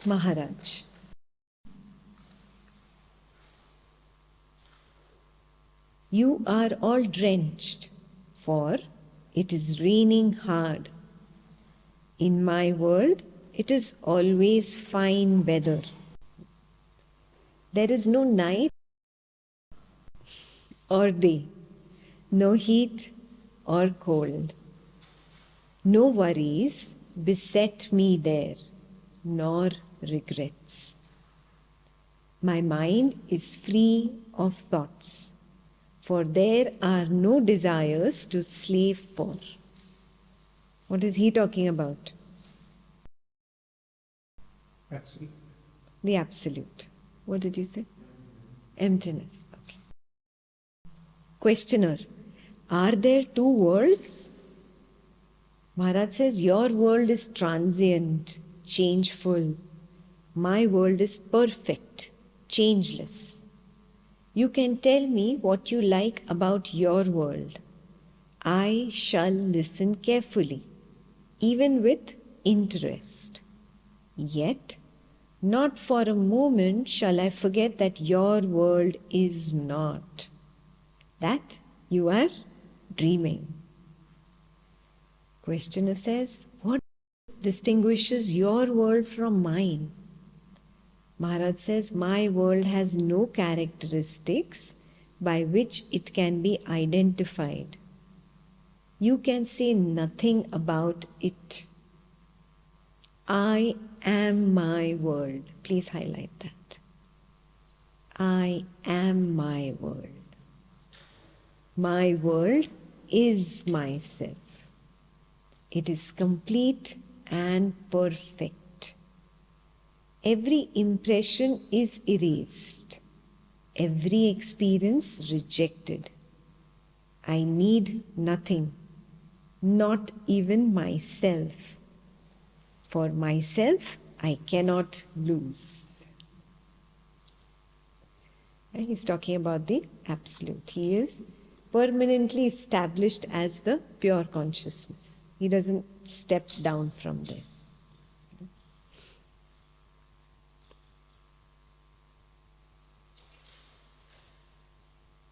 Maharaj. You are all drenched, for it is raining hard. In my world, it is always fine weather. There is no night or day, no heat or cold. No worries beset me there, nor regrets. My mind is free of thoughts, for there are no desires to slave for. What is he talking about? Absolute. The absolute. What did you say? Emptiness. Okay. Questioner, are there two worlds? Maharaj says, your world is transient, changeful. My world is perfect, changeless. You can tell me what you like about your world. I shall listen carefully, even with interest. Yet, not for a moment shall I forget that your world is not. That you are dreaming. Questioner says, what distinguishes your world from mine? Maharaj says, my world has no characteristics by which it can be identified. You can say nothing about it. I am my world. Please highlight that. I am my world. My world is myself. It is complete and perfect. Every impression is erased. Every experience rejected. I need nothing, not even myself. For myself, I cannot lose. And he's talking about the absolute. He is permanently established as the pure consciousness. He doesn't step down from there.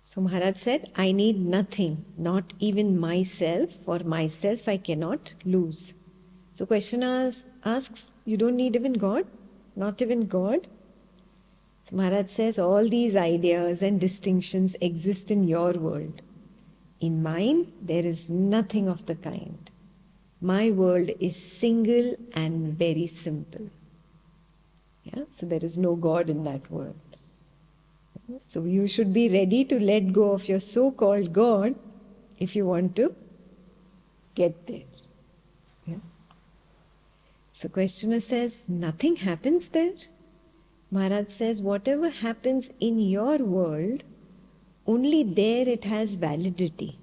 So Maharaj said, I need nothing, not even myself. For myself, I cannot lose. So questioner asks, you don't need even God? Not even God? So Maharaj says, all these ideas and distinctions exist in your world. In mine, there is nothing of the kind. My world is single and very simple. Yeah? So there is no God in that world. So you should be ready to let go of your so-called God if you want to get there. Yeah? So questioner says, nothing happens there. Maharaj says, whatever happens in your world, only there it has validity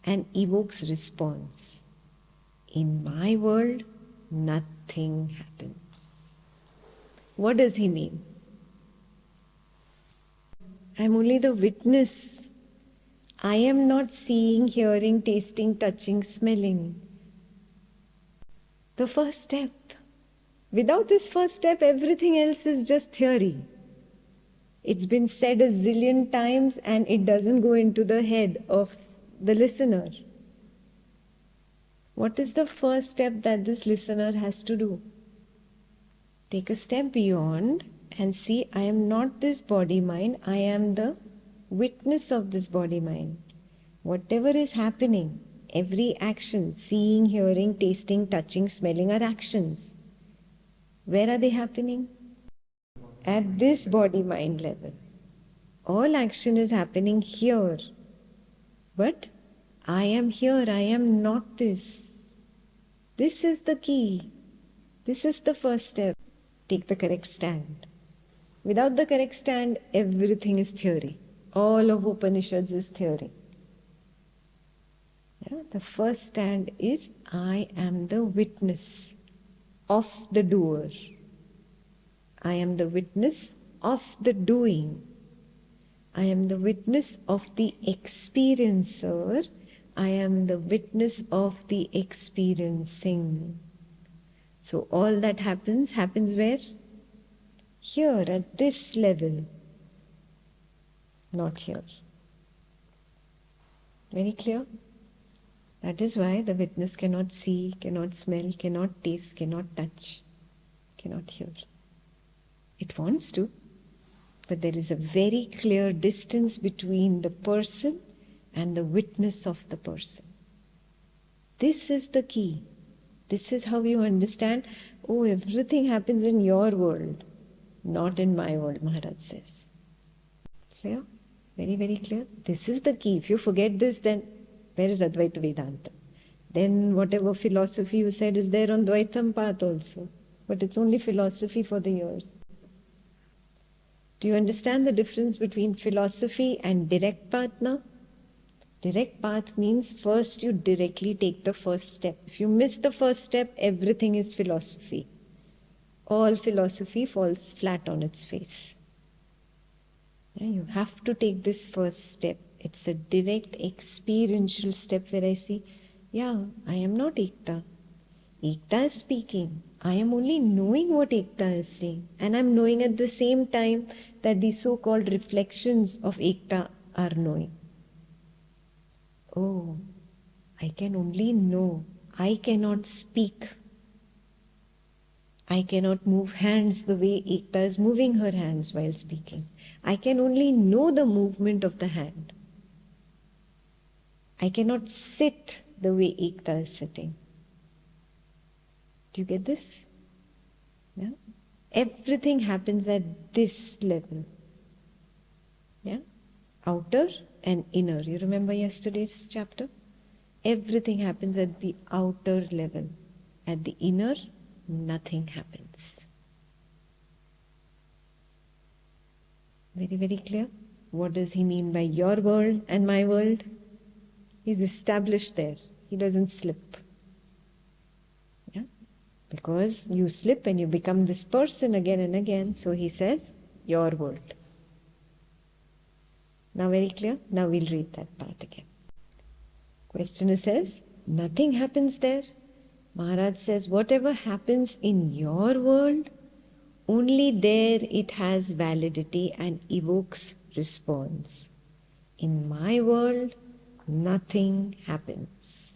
and evokes response. In my world, nothing happens. What does he mean? I'm only the witness. I am not seeing, hearing, tasting, touching, smelling. The first step. Without this first step, everything else is just theory. It's been said a zillion times and it doesn't go into the head of the listener. What is the first step that this listener has to do? Take a step beyond and see, I am not this body-mind, I am the witness of this body-mind. Whatever is happening, every action, seeing, hearing, tasting, touching, smelling are actions. Where are they happening? At this body-mind level. All action is happening here. But I am here, I am not this. This is the key. This is the first step. Take the correct stand. Without the correct stand, everything is theory. All of Upanishads is theory. Yeah? The first stand is, I am the witness of the doer. I am the witness of the doing. I am the witness of the experiencer. I am the witness of the experiencing. So all that happens where? Here at this level, not here. Very clear? That is why the witness cannot see, cannot smell, cannot taste, cannot touch, cannot hear. It wants to, but there is a very clear distance between the person and the witness of the person. This is the key. This is how you understand, oh, everything happens in your world, not in my world, Maharaj says. Clear? Very, very clear. This is the key. If you forget this, then where is Advaita Vedanta? Then whatever philosophy you said is there on Dvaitam-Part also. But it's only philosophy for the ears. Do you understand the difference between philosophy and direct path now? Direct path means first you directly take the first step. If you miss the first step, everything is philosophy. All philosophy falls flat on its face. You have to take this first step. It's a direct experiential step where I see, yeah, I am not Ekta. Ekta is speaking. I am only knowing what Ekta is saying. And I'm knowing at the same time that the so-called reflections of Ekta are knowing. Oh, I can only know. I cannot speak. I cannot move hands the way Ekta is moving her hands while speaking. I can only know the movement of the hand. I cannot sit the way Ekta is sitting. Do you get this? Yeah? Everything happens at this level. Yeah? Outer and inner. You remember yesterday's chapter? Everything happens at the outer level. At the inner, nothing happens. Very, very clear? What does he mean by your world and my world? He's established there. He doesn't slip. Yeah? Because you slip and you become this person again and again. So he says, your world. Now very clear? Now we'll read that part again. Questioner says, nothing happens there. Maharaj says, whatever happens in your world, only there it has validity and evokes response. In my world, nothing happens.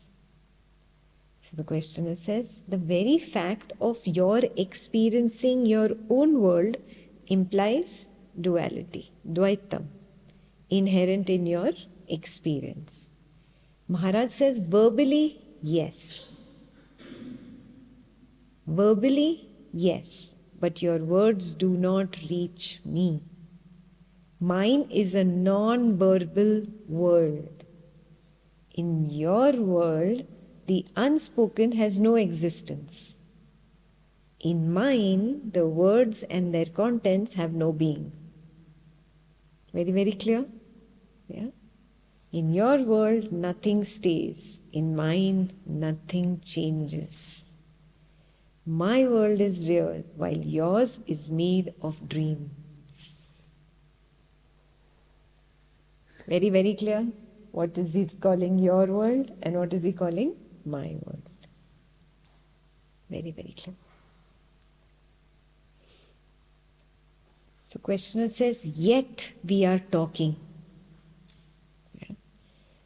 So the questioner says, the very fact of your experiencing your own world implies duality, Dvaitam, inherent in your experience. Maharaj says, verbally, yes. Verbally, yes, but your words do not reach me. Mine is a non-verbal world. In your world, the unspoken has no existence. In mine, the words and their contents have no being. Very, very clear? Yeah? In your world, nothing stays. In mine, nothing changes. My world is real, while yours is made of dreams. Very, very clear? What is he calling your world and what is he calling my world? Very, very clear. So questioner says, yet we are talking. Yeah.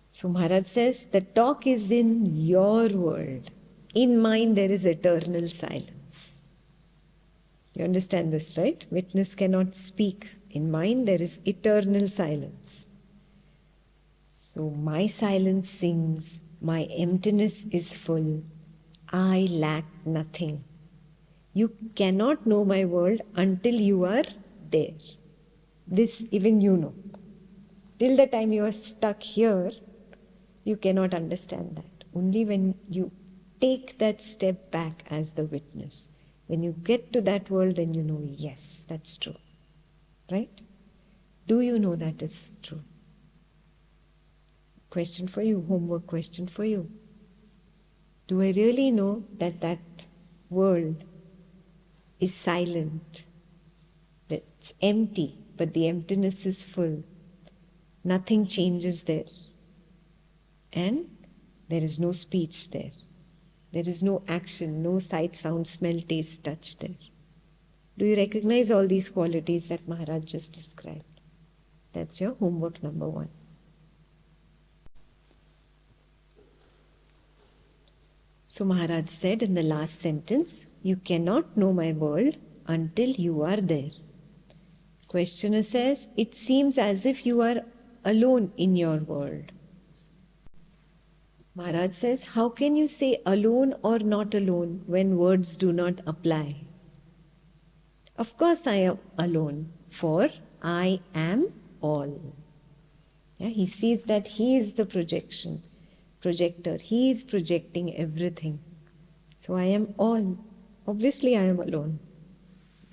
So Maharaj says, the talk is in your world. In mine there is eternal silence. You understand this, right? Witness cannot speak. In mine there is eternal silence. So my silence sings, my emptiness is full, I lack nothing. You cannot know my world until you are there. This even you know. Till the time you are stuck here, you cannot understand that. Only when you take that step back as the witness, when you get to that world, then you know, yes, that's true. Right? Do you know that is true? Question for you, homework question for you. Do I really know that that world is silent? It's empty, but the emptiness is full. Nothing changes there. And there is no speech there. There is no action, no sight, sound, smell, taste, touch there. Do you recognize all these qualities that Maharaj just described? That's your homework number 1. So Maharaj said in the last sentence, you cannot know my world until you are there. Questioner says, it seems as if you are alone in your world. Maharaj says, how can you say alone or not alone when words do not apply? Of course I am alone, for I am all. Yeah, he sees that he is the projector. He is projecting everything. So I am all. Obviously I am alone.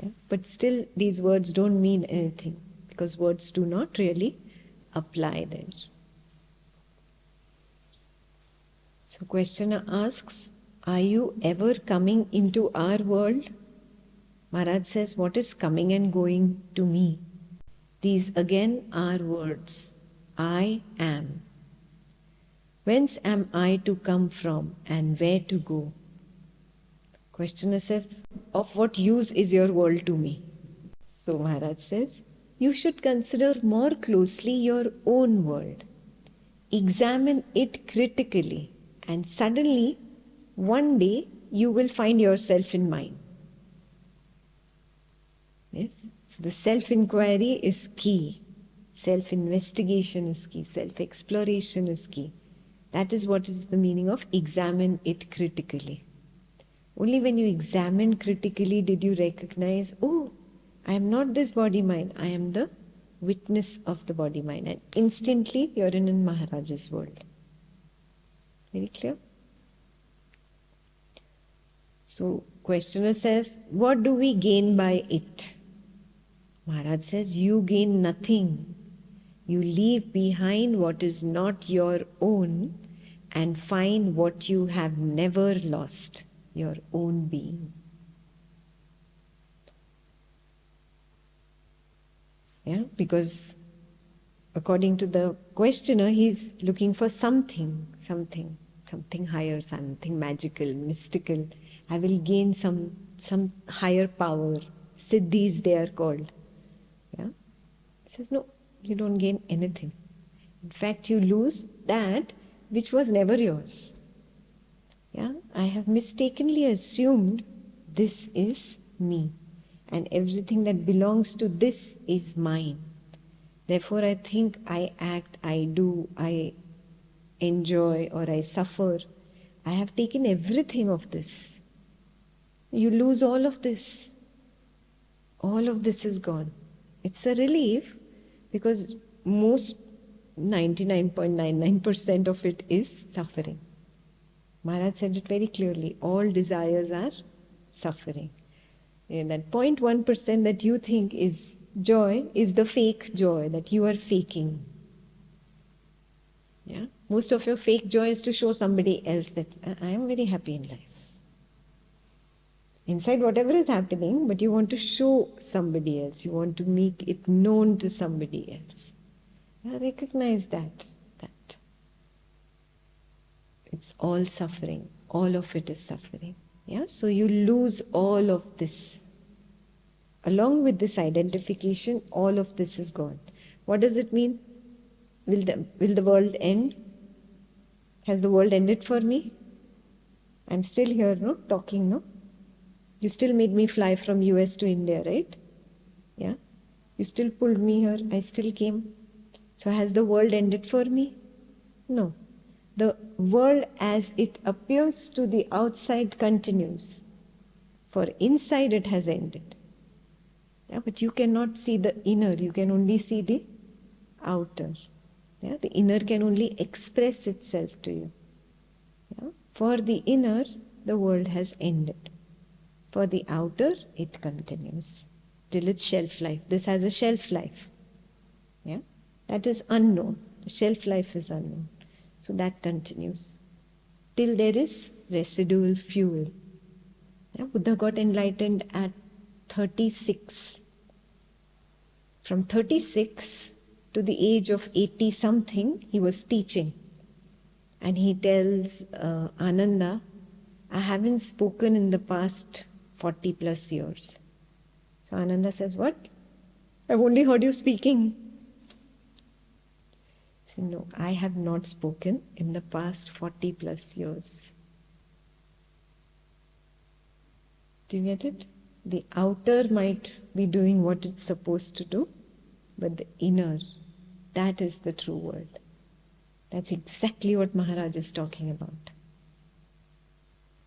Yeah? But still these words don't mean anything because words do not really apply there. So questioner asks, are you ever coming into our world? Maharaj says, what is coming and going to me? These again are words. I am. Whence am I to come from and where to go? Questioner says, of what use is your world to me? So Maharaj says, you should consider more closely your own world. Examine it critically. And suddenly, one day, you will find yourself in mine. Yes? So the self-inquiry is key. Self-investigation is key. Self-exploration is key. That is what is the meaning of examine it critically. Only when you examine critically did you recognize, oh, I am not this body-mind. I am the witness of the body-mind. And instantly, you're in Maharaj's world. Very clear? So, questioner says, what do we gain by it? Maharaj says, you gain nothing. You leave behind what is not your own and find what you have never lost, your own being. Yeah, because according to the questioner, he's looking for something higher, something magical, mystical. I will gain some higher power. Siddhis they are called. Yeah? He says, no, you don't gain anything. In fact, you lose that which was never yours. Yeah? I have mistakenly assumed this is me. And everything that belongs to this is mine. Therefore, I think, I act, I do, I enjoy or I suffer. I have taken everything of this. You lose all of this. All of this is gone. It's a relief because most 99.99% of it is suffering. Maharaj said it very clearly. All desires are suffering. And that 0.1% that you think is joy is the fake joy that you are faking. Yeah? Most of your fake joy is to show somebody else that I am very happy in life. Inside whatever is happening, but you want to show somebody else. You want to make it known to somebody else. Yeah, recognize that. It's all suffering. All of it is suffering. Yeah? So you lose all of this. Along with this identification, all of this is gone. What does it mean? Will the world end? Has the world ended for me? I'm still here, no? Talking, no? You still made me fly from US to India, right? Yeah? You still pulled me here. I still came. So has the world ended for me? No. The world as it appears to the outside continues. For inside it has ended. Yeah, but you cannot see the inner. You can only see the outer. Yeah, the inner can only express itself to you. Yeah? For the inner, the world has ended. For the outer, it continues till its shelf life. This has a shelf life. Yeah? That is unknown. The shelf life is unknown. So that continues till there is residual fuel. Yeah? Buddha got enlightened at 36. From 36 to the age of 80 something, he was teaching. And he tells Ananda, I haven't spoken in the past 40 plus years. So Ananda says, what? I've only heard you speaking. He said, no, I have not spoken in the past 40 plus years. Do you get it? The outer might be doing what it's supposed to do, but the inner, that is the true world. That's exactly what Maharaj is talking about.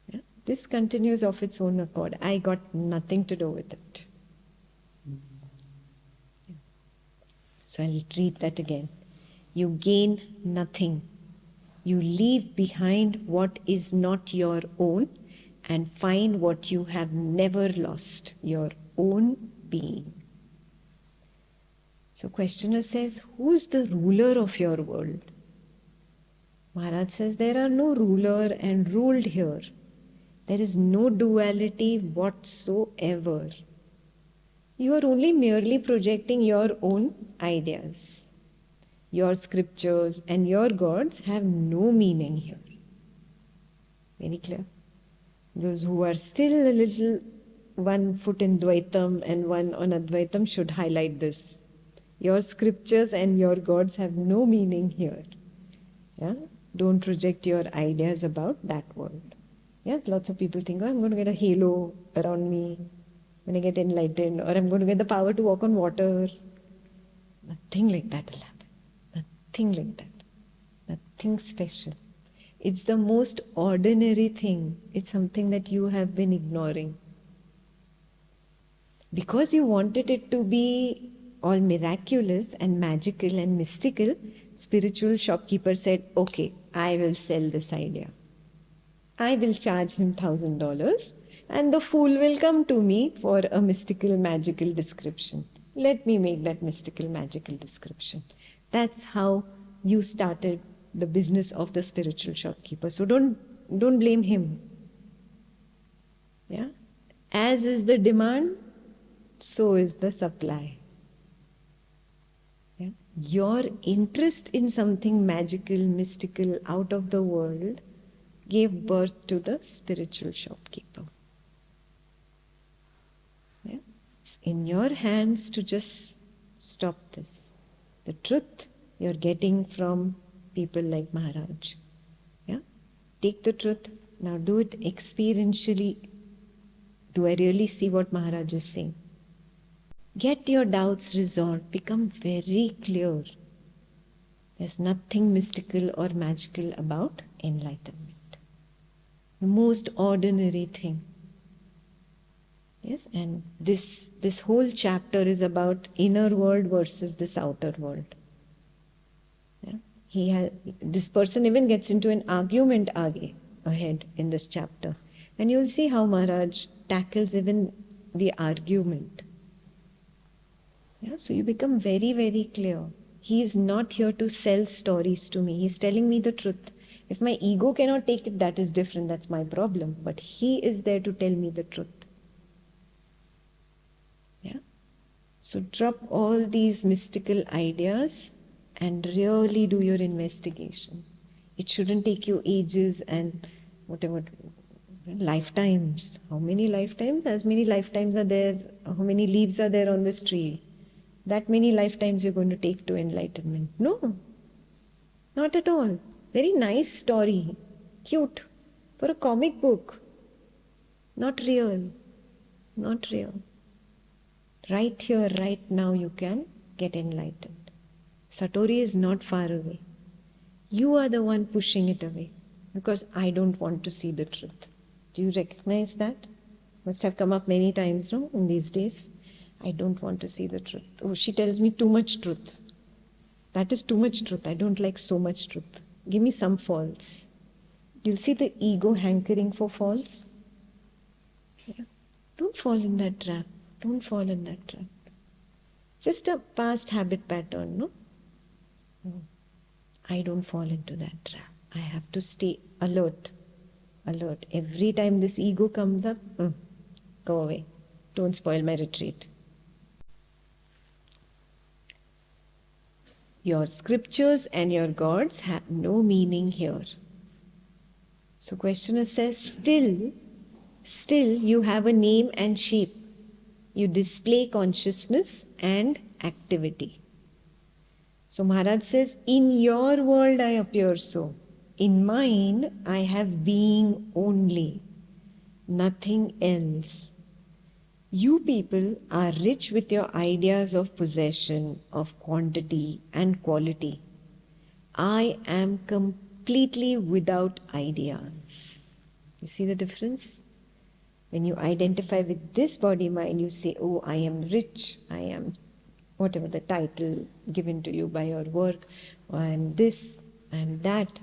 Yeah? This continues of its own accord. I got nothing to do with it. Yeah. So I'll read that again. You gain nothing. You leave behind what is not your own and find what you have never lost, your own being. So questioner says, who's the ruler of your world? Maharaj says, there are no ruler and ruled here. There is no duality whatsoever. You are only merely projecting your own ideas. Your scriptures and your gods have no meaning here. Very clear? Those who are still a little one foot in Dvaitam and one on Advaitam should highlight this. Your scriptures and your gods have no meaning here. Yeah? Don't project your ideas about that world. Yeah? Lots of people think, oh, I'm going to get a halo around me when I get enlightened, or I'm going to get the power to walk on water. Nothing like that will happen. Nothing like that. Nothing special. It's the most ordinary thing. It's something that you have been ignoring. Because you wanted it to be all miraculous and magical and mystical, spiritual shopkeeper said, okay, I will sell this idea. I will charge him $1,000 and the fool will come to me for a mystical, magical description. Let me make that mystical, magical description. That's how you started the business of the spiritual shopkeeper. So don't blame him. Yeah? As is the demand, so is the supply. Yeah? Your interest in something magical, mystical, out of the world gave birth to the spiritual shopkeeper. Yeah? It's in your hands to just stop this. The truth you're getting from people like Maharaj. Yeah? Take the truth, now do it experientially. Do I really see what Maharaj is saying? Get your doubts resolved, become very clear. There's nothing mystical or magical about enlightenment. The most ordinary thing. Yes, and this whole chapter is about inner world versus this outer world. Yeah? This person even gets into an argument ahead in this chapter. And you'll see how Maharaj tackles even the argument. Yeah? So you become very, very clear. He is not here to sell stories to me. He's telling me the truth. If my ego cannot take it, that is different. That's my problem. But he is there to tell me the truth. Yeah? So drop all these mystical ideas and really do your investigation. It shouldn't take you ages and whatever, lifetimes. How many lifetimes? As many lifetimes are there, how many leaves are there on this tree? That many lifetimes you're going to take to enlightenment. No, not at all. Very nice story, cute, for a comic book. Not real, not real. Right here, right now you can get enlightened. Satori is not far away. You are the one pushing it away because I don't want to see the truth. Do you recognize that? Must have come up many times, no, in these days. I don't want to see the truth. Oh, she tells me too much truth. That is too much truth. I don't like so much truth. Give me some false. You'll see the ego hankering for false. Yeah. Don't fall in that trap. Don't fall in that trap. Just a past habit pattern, no? I don't fall into that trap. I have to stay alert. Alert. Every time this ego comes up, go away. Don't spoil my retreat. Your scriptures and your gods have no meaning here. So questioner says, still you have a name and shape. You display consciousness and activity. So Maharaj says, in your world I appear so. In mine I have being only, nothing else. You people are rich with your ideas of possession, of quantity and quality. I am completely without ideas. You see the difference? When you identify with this body mind, you say, oh, I am rich, I am whatever the title given to you by your work, or I am this, I am that.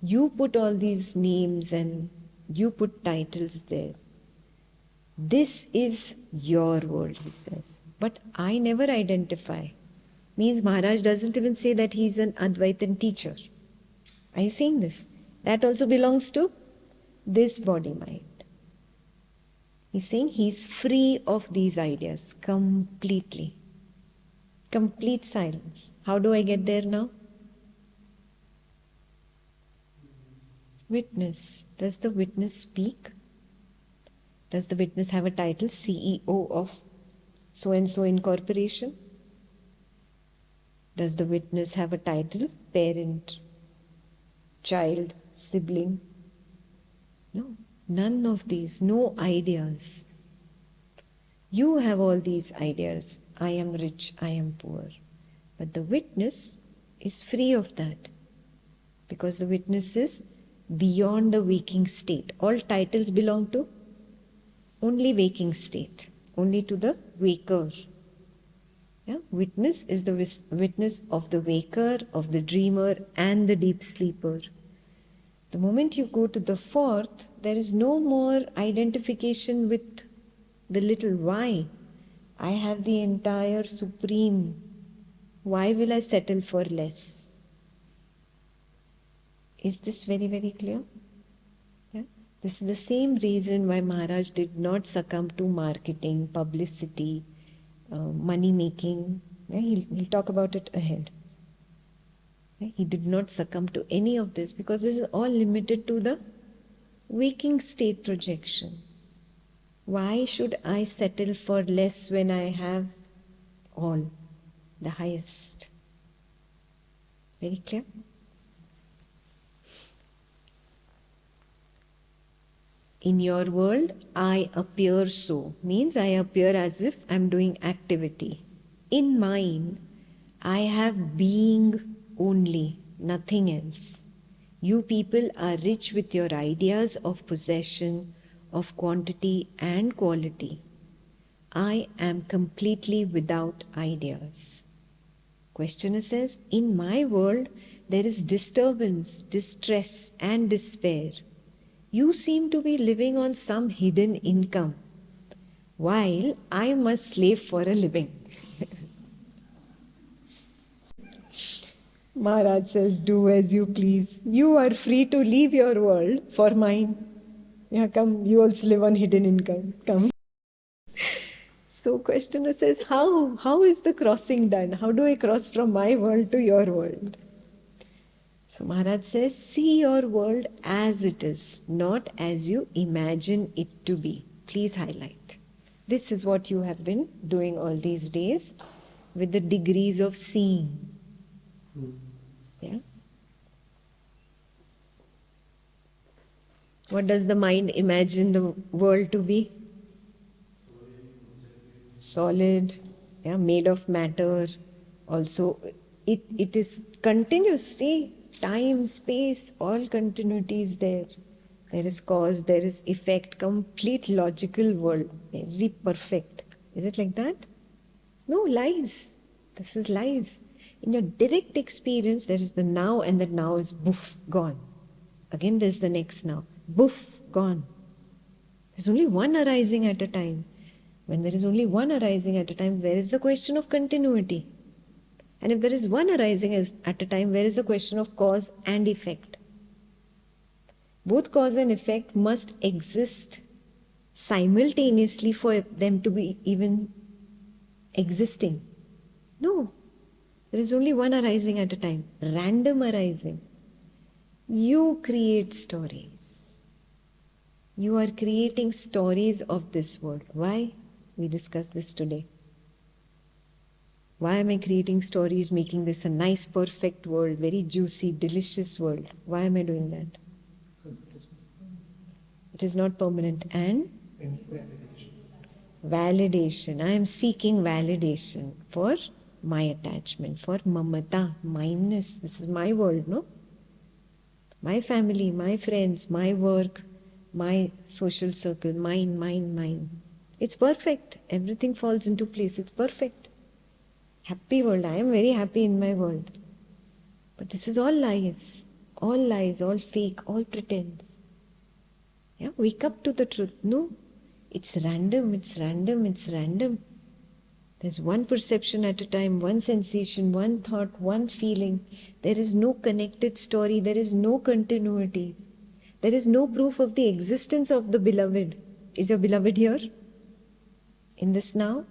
You put all these names and you put titles there. This is your world, he says. But I never identify. Means Maharaj doesn't even say that he's an Advaitin teacher. Are you seeing this? That also belongs to this body mind. He's saying he's free of these ideas completely. Complete silence. How do I get there now? Witness. Does the witness speak? Does the witness have a title? CEO of so-and-so incorporation? Does the witness have a title? Parent, child, sibling? No, none of these, no ideas. You have all these ideas. I am rich, I am poor. But the witness is free of that, because the witness is beyond the waking state. All titles belong to only waking state, only to the waker. Yeah? Witness is the witness of the waker, of the dreamer and the deep sleeper. The moment you go to the fourth, there is no more identification with the little why. I have the entire supreme. Why will I settle for less? Is this very, very clear? Yeah? This is the same reason why Maharaj did not succumb to marketing, publicity, money making. Yeah? He'll talk about it ahead. Yeah? He did not succumb to any of this, because this is all limited to the waking state projection. Why should I settle for less when I have all, the highest? Very clear? In your world, I appear so. Means I appear as if I'm doing activity. In mine, I have being only, nothing else. You people are rich with your ideas of possession, of quantity and quality. I am completely without ideas. Questioner says, in my world, there is disturbance, distress and despair. You seem to be living on some hidden income, while I must slave for a living. Maharaj says, do as you please. You are free to leave your world for mine. Yeah, come, you also live on hidden income. Come. So questioner says, how is the crossing done? How do I cross from my world to your world? So Maharaj says, see your world as it is, not as you imagine it to be. Please highlight. This is what you have been doing all these days with the degrees of seeing. Yeah. What does the mind imagine the world to be? Solid, yeah, made of matter. Also, it is continuous. See, time, space, all continuity is there. There is cause, there is effect, complete logical world, very perfect. Is it like that? No, lies. This is lies. In your direct experience, there is the now, and the now is boof, gone. Again, there's the next now. Boof, gone. There's only one arising at a time. When there is only one arising at a time, where is the question of continuity? And if there is one arising at a time, where is the question of cause and effect? Both cause and effect must exist simultaneously for them to be even existing. No, there is only one arising at a time, random arising. You create stories. You are creating stories of this world. Why? We discussed this today. Why am I creating stories, making this a nice, perfect world, very juicy, delicious world? Why am I doing that? It is not permanent. And validation. I am seeking validation for my attachment, for mamata, mineness. This is my world, no? My family, my friends, my work, my social circle, mine. It's perfect. Everything falls into place. It's perfect. Happy world. I am very happy in my world. But this is all lies, all fake, all pretense. Yeah, wake up to the truth. No, it's random. There's one perception at a time, one sensation, one thought, one feeling. There is no connected story. There is no continuity. There is no proof of the existence of the beloved. Is your beloved here? In this now?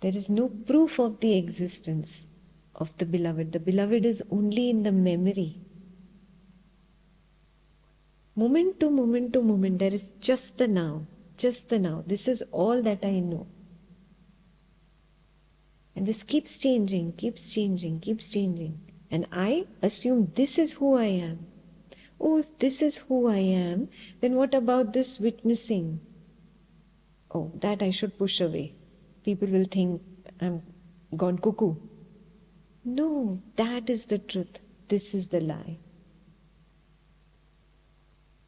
There is no proof of the existence of the beloved. The beloved is only in the memory. Moment to moment, there is just the now. This is all that I know. And this keeps changing. And I assume this is who I am. Oh, if this is who I am, then what about this witnessing? Oh, that I should push away. People will think I'm gone cuckoo. No, that is the truth. This is the lie.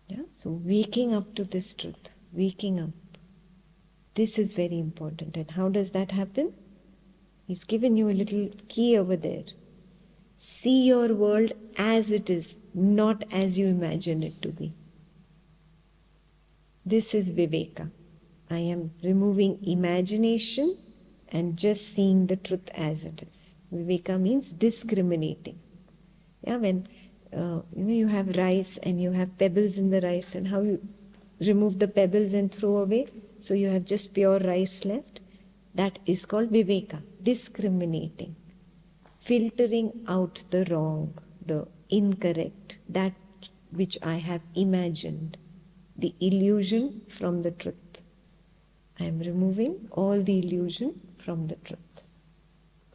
Yeah? So waking up to this truth, waking up. This is very important. And how does that happen? He's given you a little key over there. See your world as it is, not as you imagine it to be. This is Viveka. I am removing imagination and just seeing the truth as it is. Viveka means discriminating. Yeah, when you have rice and you have pebbles in the rice, and how you remove the pebbles and throw away, so you have just pure rice left. That is called Viveka, discriminating, filtering out the wrong, the incorrect, that which I have imagined, the illusion from the truth. I am removing all the illusion from the truth.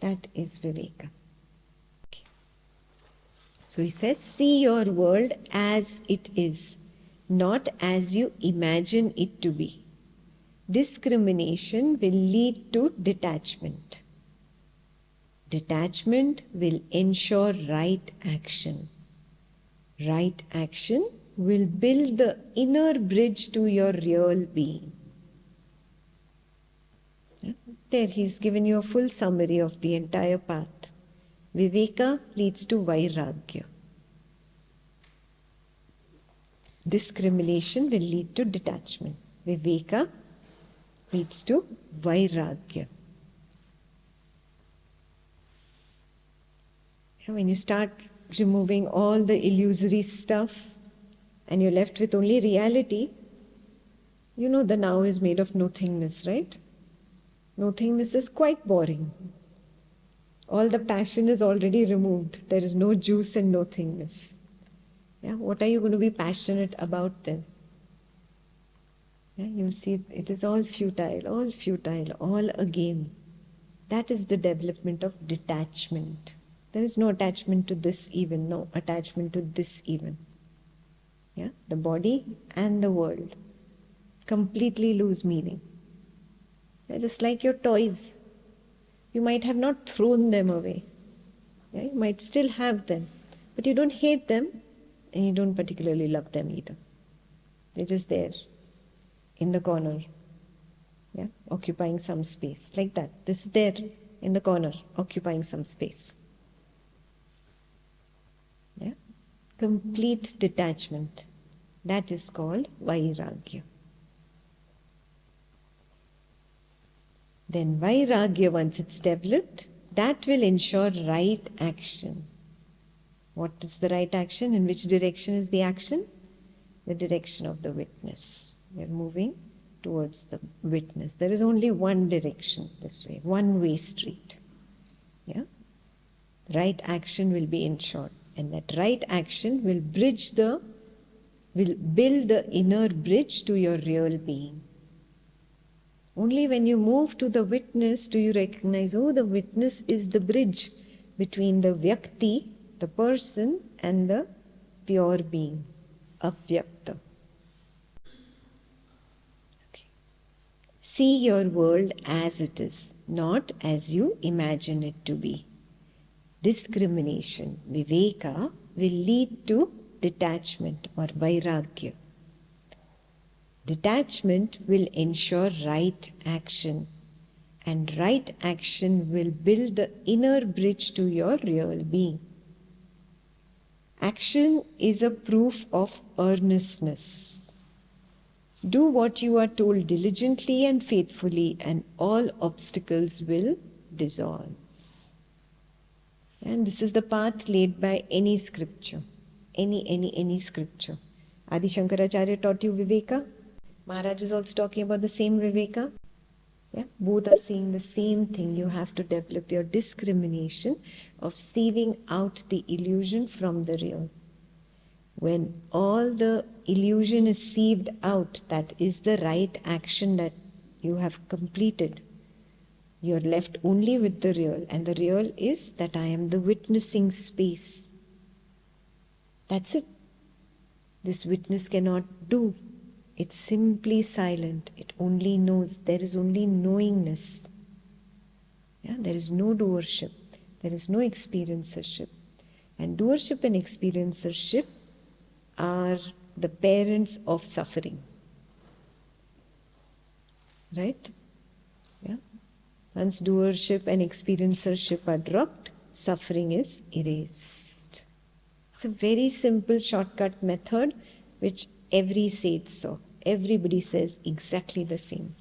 That is Viveka. Okay. So he says, see your world as it is, not as you imagine it to be. Discrimination will lead to detachment. Detachment will ensure right action. Right action will build the inner bridge to your real being. There he's given you a full summary of the entire path. Viveka leads to Vairagya. Discrimination will lead to detachment. Viveka leads to Vairagya. When you start removing all the illusory stuff and you're left with only reality, you know the now is made of nothingness, right? Nothingness is quite boring. All the passion is already removed. There is no juice in nothingness. Yeah? What are you going to be passionate about then? Yeah? You'll see it is all futile, all a game. That is the development of detachment. There is no attachment to this even, no attachment to this even. Yeah? The body and the world completely lose meaning. They're just like your toys. You might have not thrown them away. Yeah? You might still have them. But you don't hate them and you don't particularly love them either. They're just there in the corner. Yeah? Occupying some space. Like that. This is there in the corner, occupying some space. Yeah? Complete detachment. That is called Vairagya. Then Vairagya, once it's developed, that will ensure right action. What is the right action? In which direction is the action? The direction of the witness. We're moving towards the witness. There is only one direction this way, one-way street. Yeah? Right action will be ensured. And that right action will bridge the will build the inner bridge to your real being. Only when you move to the witness do you recognize, oh, the witness is the bridge between the Vyakti, the person, and the pure being, Avyakta. Okay. See your world as it is, not as you imagine it to be. Discrimination, Viveka, will lead to detachment or Vairagya. Detachment will ensure right action, and right action will build the inner bridge to your real being. Action is a proof of earnestness. Do what you are told diligently and faithfully, and all obstacles will dissolve. And this is the path laid by any scripture. Any scripture. Adi Shankaracharya taught you Viveka. Maharaj is also talking about the same Viveka. Yeah? Both are saying the same thing. You have to develop your discrimination of sieving out the illusion from the real. When all the illusion is sieved out, that is the right action that you have completed. You are left only with the real, and the real is that I am the witnessing space. That's it. This witness cannot do. It's simply silent. It only knows. There is only knowingness. Yeah? There is no doership. There is no experiencership. And doership and experiencership are the parents of suffering. Right? Yeah? Once doership and experiencership are dropped, suffering is erased. It's a very simple shortcut method which every sage saw. Everybody says exactly the same.